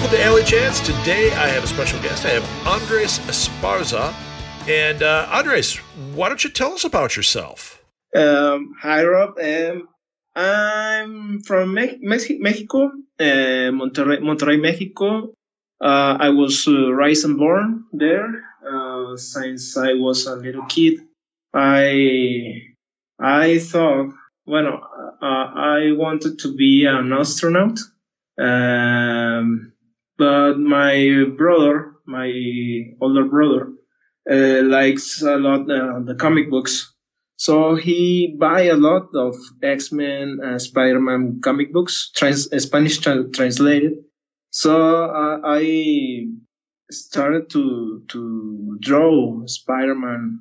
Welcome to Alley Chats. Today I have a special guest. I have Andres Esparza. And Andres, why don't you tell us about yourself? Hi, Rob. I'm from Mexico, Monterrey, Mexico. I was raised and born there since I was a little kid. I thought, I wanted to be an astronaut. But my older brother, likes a lot the comic books. So he buy a lot of X-Men and Spider-Man comic books, Spanish translated. So I started to draw Spider-Man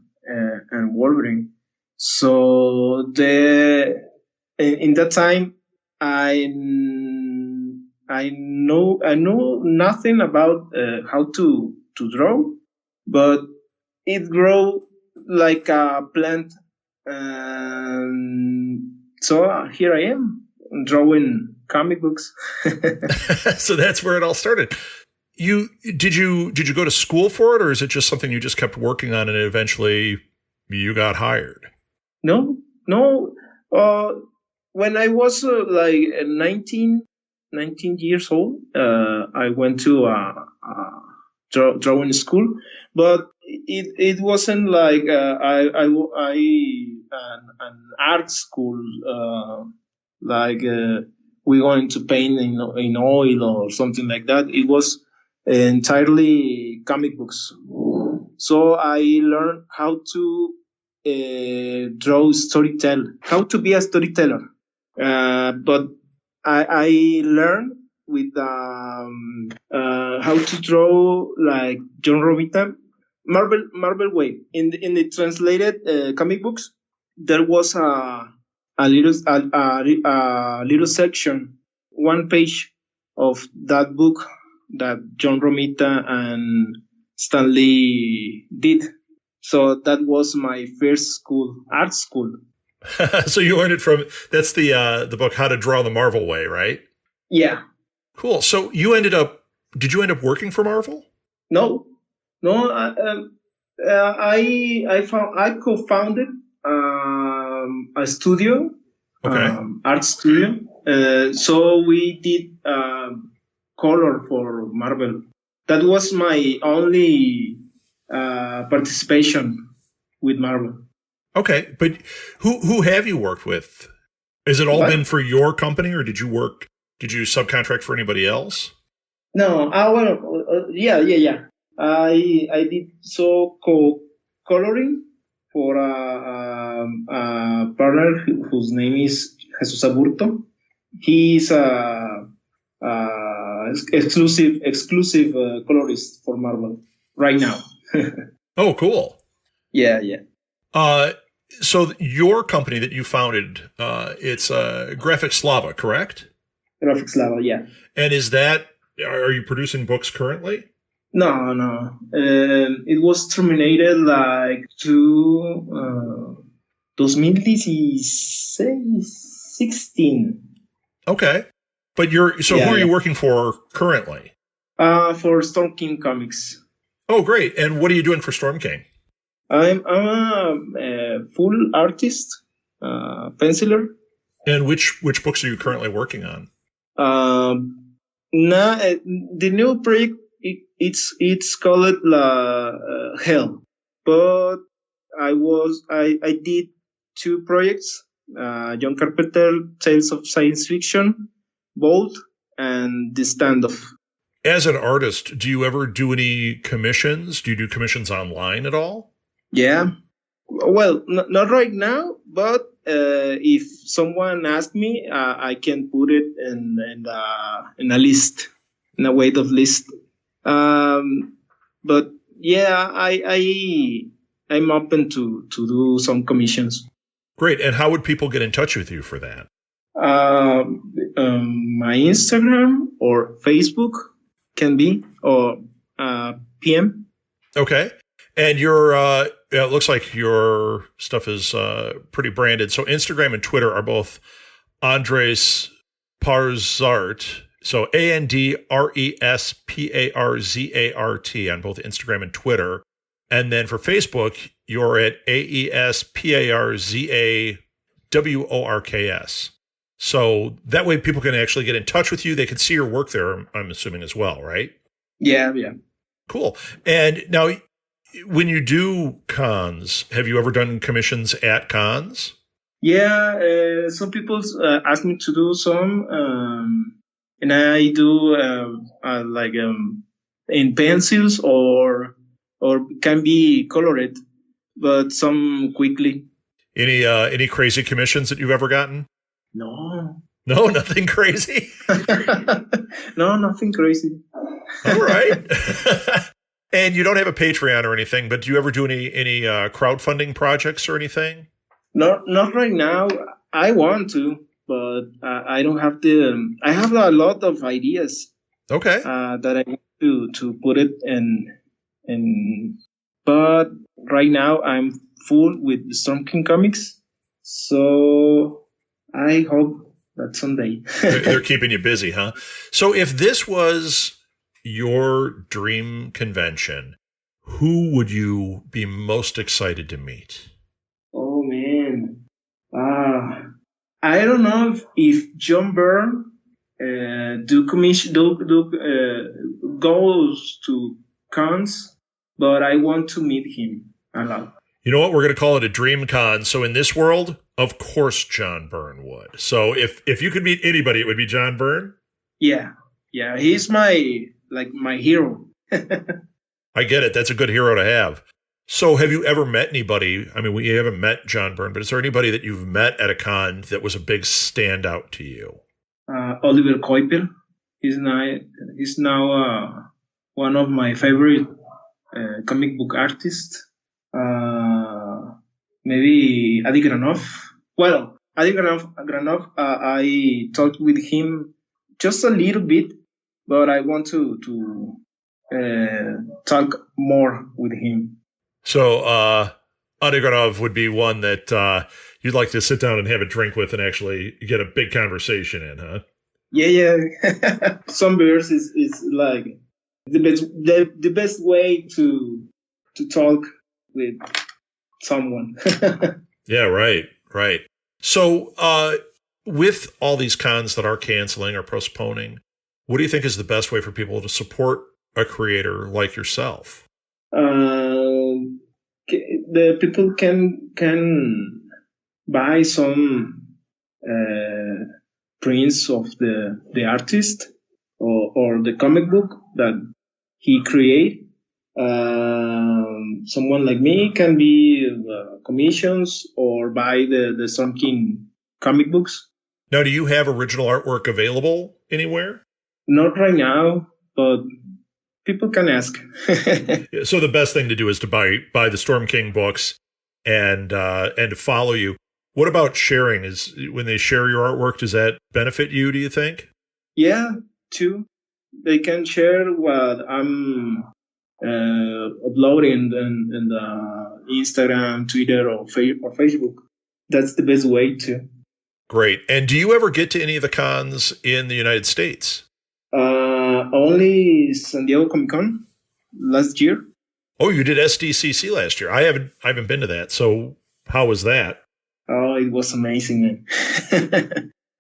and Wolverine. So in that time, I know nothing about how to draw, but it grew like a plant. So here I am drawing comic books. So that's where it all started. Did you go to school for it, or is it just something you just kept working on and eventually you got hired? No. When I was 19 years old, I went to a drawing school, but it wasn't like an art school, we going to paint in oil or something like that. It was entirely comic books. So I learned how to draw how to be a storyteller. But I learned with how to draw like John Romita, Marvel way. In the translated comic books, there was a little section, one page of that book that John Romita and Stan Lee did. So that was my first art school. So you learned it that's the book, How to Draw the Marvel Way, right? Yeah. Cool. So did you end up working for Marvel? No. I co-founded a studio, okay. Art studio. So we did color for Marvel. That was my only participation with Marvel. Okay, but who have you worked with? Has it all been for your company, or did you subcontract for anybody else? No, yeah. I did coloring for a partner whose name is Jesus Aburto. He's a exclusive colorist for Marvel right now. Oh, cool. Yeah. So your company that you founded, it's Graphic Slava, correct? Graphic Slava, yeah. And are you producing books currently? No. It was terminated like 2016. Okay. But who are you working for currently? For Storm King Comics. Oh, great. And what are you doing for Storm King? I'm a full artist, penciler. And which books are you currently working on? The new project it's called Hell, but I did two projects: John Carpenter Tales of Science Fiction, Bold, and The Standoff. As an artist, do you ever do any commissions? Do you do commissions online at all? Yeah. Well, not right now, but if someone asks me, I can put it in a list, in a weight of list. But yeah, I'm open to do some commissions. Great. And how would people get in touch with you for that? My Instagram or Facebook can be, or PM. Okay. And it looks like your stuff is pretty branded. So Instagram and Twitter are both Andres Esparzart. So AndresParzart on both Instagram and Twitter. And then for Facebook, you're at AESPARZAWORKS. So that way people can actually get in touch with you. They can see your work there, I'm assuming as well, right? Yeah, yeah. Cool. And now, when you do cons, have you ever done commissions at cons? Yeah, some people ask me to do some, and I do like in pencils or can be colored, but some quickly. Any crazy commissions that you've ever gotten? No. No, nothing crazy. No, nothing crazy. All right. And you don't have a Patreon or anything, but do you ever do any crowdfunding projects or anything? Not right now. I want to, but I don't have the. I have a lot of ideas. Okay. That I want to put it in. But right now I'm full with Storm King comics, so I hope that someday. They're keeping you busy, huh? So if this was your dream convention, who would you be most excited to meet? Oh man, I don't know if John Byrne goes to cons, but I want to meet him a lot. You know what? We're going to call it a dream con. So in this world, of course, John Byrne would. So if you could meet anybody, it would be John Byrne. Yeah, he's my hero. I get it. That's a good hero to have. So have you ever met anybody? I mean, we haven't met John Byrne, but is there anybody that you've met at a con that was a big standout to you? Oliver Kuiper. He's now one of my favorite comic book artists. Maybe Adi Granov. Well, Adi Granov, I talked with him just a little bit, but I want to talk more with him. So Adi Granov would be one that you'd like to sit down and have a drink with and actually get a big conversation in, huh? Yeah. Some beers is like the best way to talk with someone. Yeah, right. So with all these cons that are canceling or postponing, what do you think is the best way for people to support a creator like yourself? The people can buy some prints of the artist or the comic book that he create. Someone like me can be commissions or buy the Storm King comic books. Now, do you have original artwork available anywhere? Not right now, but people can ask. So the best thing to do is to buy the Storm King books and to follow you. What about sharing? Is when they share your artwork, does that benefit you, do you think? Yeah, too. They can share what I'm uploading in the Instagram, Twitter, or Facebook. That's the best way too. Great. And do you ever get to any of the cons in the United States? Only San Diego Comic Con last year. Oh, you did SDCC last year. I haven't been to that. So how was that? Oh, it was amazing, man.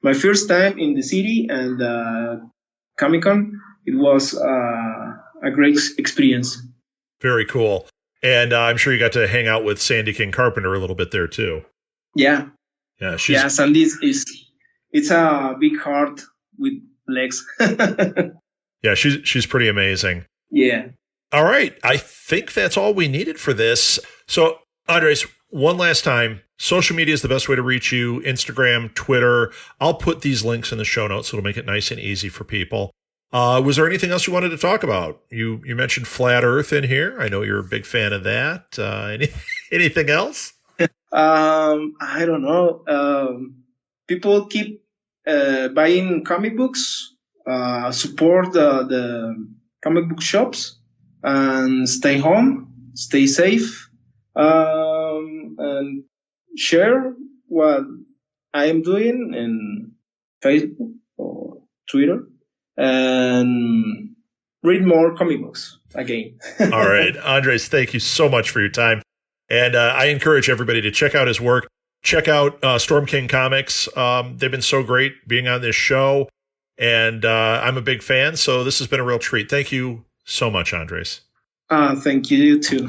My first time in the city and Comic Con. It was a great experience. Very cool. And I'm sure you got to hang out with Sandy King Carpenter a little bit there too. Yeah. Sandy it's a big heart with legs. Yeah, she's pretty amazing. Yeah. All right. I think that's all we needed for this. So, Andres, one last time, social media is the best way to reach you. Instagram, Twitter. I'll put these links in the show notes, so it'll make it nice and easy for people. Was there anything else you wanted to talk about? You mentioned Flat Earth in here. I know you're a big fan of that. Anything else? I don't know. People keep buying comic books, support the comic book shops, and stay home, stay safe, and share what I am doing in Facebook or Twitter. and read more comic books again. All right. Andres, thank you so much for your time. And I encourage everybody to check out his work. Check out Storm King Comics. They've been so great being on this show. And I'm a big fan, so this has been a real treat. Thank you so much, Andres. Thank you too.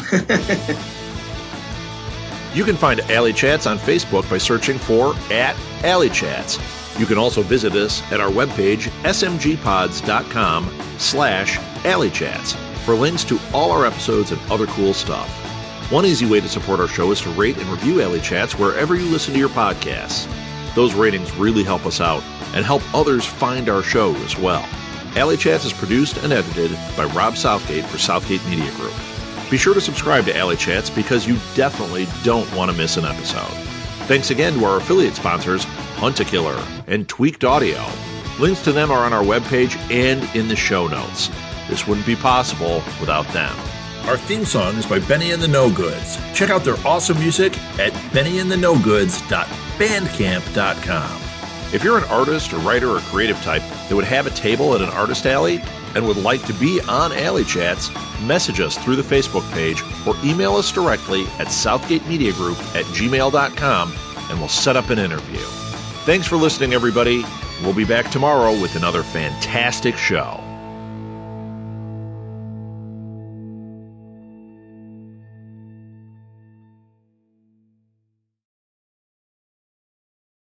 You can find Alley Chats on Facebook by searching for @AlleyChats. You can also visit us at our webpage, smgpods.com/alleychats, for links to all our episodes and other cool stuff. One easy way to support our show is to rate and review Alley Chats wherever you listen to your podcasts. Those ratings really help us out and help others find our show as well. Alley Chats is produced and edited by Rob Southgate for Southgate Media Group. Be sure to subscribe to Alley Chats because you definitely don't want to miss an episode. Thanks again to our affiliate sponsors, Hunt-A-Killer and Tweaked Audio. Links to them are on our webpage and in the show notes. This wouldn't be possible without them. Our theme song is by Benny and the No Goods. Check out their awesome music at bennyandthenogoods.bandcamp.com. If you're an artist or writer or creative type that would have a table at an artist alley and would like to be on Alley Chats, message us through the Facebook page or email us directly at southgatemediagroup@gmail.com and we'll set up an interview. Thanks for listening, everybody. We'll be back tomorrow with another fantastic show.